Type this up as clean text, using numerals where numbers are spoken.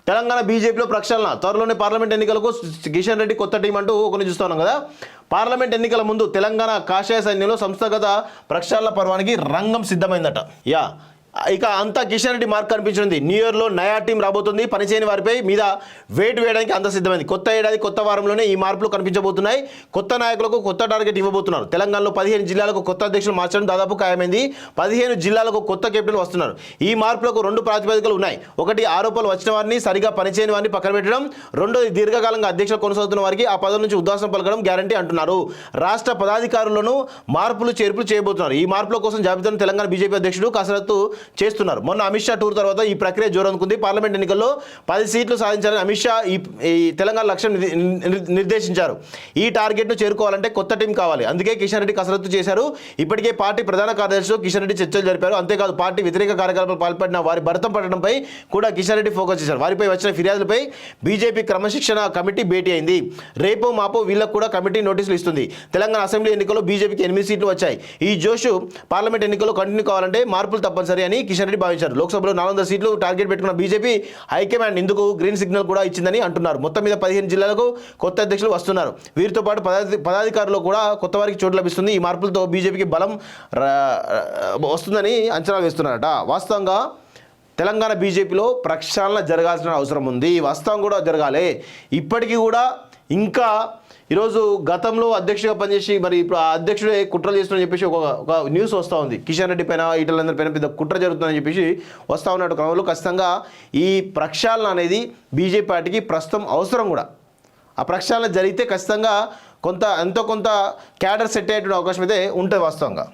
తెలంగాణ బీజేపీలో ప్రక్షాళన, త్వరలోనే పార్లమెంట్ ఎన్నికలకు కిషన్ రెడ్డి కొత్త టీం అంటూ కొన్ని చూస్తా ఉన్నాం కదా. పార్లమెంట్ ఎన్నికల ముందు తెలంగాణ కాషాయ సైన్యంలో సంస్థాగత ప్రక్షాళన పర్వానికి రంగం సిద్ధమైందట. ఇక అంతా కిషన్ రెడ్డి మార్క్ కనిపించింది. న్యూ ఇయర్లో నయా టీం రాబోతుంది. పనిచేయని వారిపై మీద వేటు వేయడానికి అంత సిద్ధమైంది. కొత్త ఏడాది కొత్త వారంలోనే ఈ మార్పులు కనిపించబోతున్నాయి. కొత్త నాయకులకు కొత్త టార్గెట్ ఇవ్వబోతున్నారు. తెలంగాణలో 15 జిల్లాలకు కొత్త అధ్యక్షులు మార్చడం దాదాపు ఖాయమైంది. 15 జిల్లాలకు కొత్త కెప్టెన్లు వస్తున్నారు. ఈ మార్పులకు 2 ప్రాతిపదికలు ఉన్నాయి. ఒకటి, ఆరోపణలు వచ్చిన వారిని, సరిగా పనిచేయని వారిని పక్కన పెట్టడం. రెండోది, దీర్ఘకాలంగా అధ్యక్షులు కొనసాగుతున్న వారికి ఆ పదవి నుంచి ఉద్వాసన పలకడం గ్యారంటీ అంటున్నారు. రాష్ట్ర పదాధికారులను మార్పులు చేర్పులు చేయబోతున్నారు. ఈ మార్పుల కోసం జాబితాను తెలంగాణ బీజేపీ అధ్యక్షుడు కసరత్తు చేస్తున్నారు. మొన్న అమిత్ షా టూర్ తర్వాత ఈ ప్రక్రియ జోరందుకుంది. పార్లమెంట్ ఎన్నికల్లో 10 సీట్లు సాధించాలని అమిత్ షా ఈ తెలంగాణ లక్ష్యం నిర్దేశించారు. ఈ టార్గెట్ను చేరుకోవాలంటే కొత్త టీం కావాలి. అందుకే కిషన్ రెడ్డి కసరత్తు చేశారు. ఇప్పటికే పార్టీ ప్రధాన కార్యదర్శితో కిషన్ రెడ్డి చర్చలు జరిపారు. అంతేకాదు పార్టీ వ్యతిరేక కార్యకలాపాలు పాల్పడిన వారి భర్తం పట్టడంపై కూడా కిషన్ రెడ్డి ఫోకస్ చేశారు. వారిపై వచ్చిన ఫిర్యాదులపై బీజేపీ క్రమశిక్షణ కమిటీ భేటీ అయింది. రేపో మాపో వీళ్ళకు కూడా కమిటీ నోటీసులు ఇస్తుంది. తెలంగాణ అసెంబ్లీ ఎన్నికల్లో బీజేపీకి 8 సీట్లు వచ్చాయి. ఈ జోషు పార్లమెంట్ ఎన్నికల్లో కంటిన్యూ కావాలంటే మార్పులు తప్పనిసరి అని కిషన్ రెడ్డి భావించారు. లోక్సభలో 400 సీట్లు టార్గెట్ పెట్టుకున్న బీజేపీ హైకమాండ్ ఇందుకు గ్రీన్ సిగ్నల్ కూడా ఇచ్చిందని అంటున్నారు. మొత్తం మీద 15 జిల్లాలకు కొత్త అధ్యక్షులు వస్తున్నారు. వీరితో పాటు పదాధికారులు కూడా కొత్త వారికి చోటు లభిస్తుంది. ఈ మార్పులతో బీజేపీకి బలం వస్తుందని అంచనా వేస్తున్నారట. వాస్తవంగా తెలంగాణ బీజేపీలో ప్రక్షాళన జరగాల్సిన అవసరం ఉంది. వాస్తవం కూడా జరగాలి. ఇప్పటికీ కూడా ఇంకా ఈరోజు గతంలో అధ్యక్షుడిగా పనిచేసి మరి ఇప్పుడు ఆ అధ్యక్షుడే కుట్రలు చేస్తున్నారని చెప్పేసి ఒక న్యూస్ వస్తూ ఉంది. కిషన్ రెడ్డి పైన ఈటలందరి పైన పెద్ద కుట్ర జరుగుతుందని చెప్పేసి వస్తూ ఉన్నట్టు క్రమంలో ఖచ్చితంగా ఈ ప్రక్షాళన అనేది బీజేపీ పార్టీకి ప్రస్తుతం అవసరం కూడా. ఆ ప్రక్షాళన జరిగితే ఖచ్చితంగా ఎంతో కొంత క్యాడర్ సెట్ అయ్యేటువంటి అవకాశం అయితే ఉంటుంది వాస్తవంగా.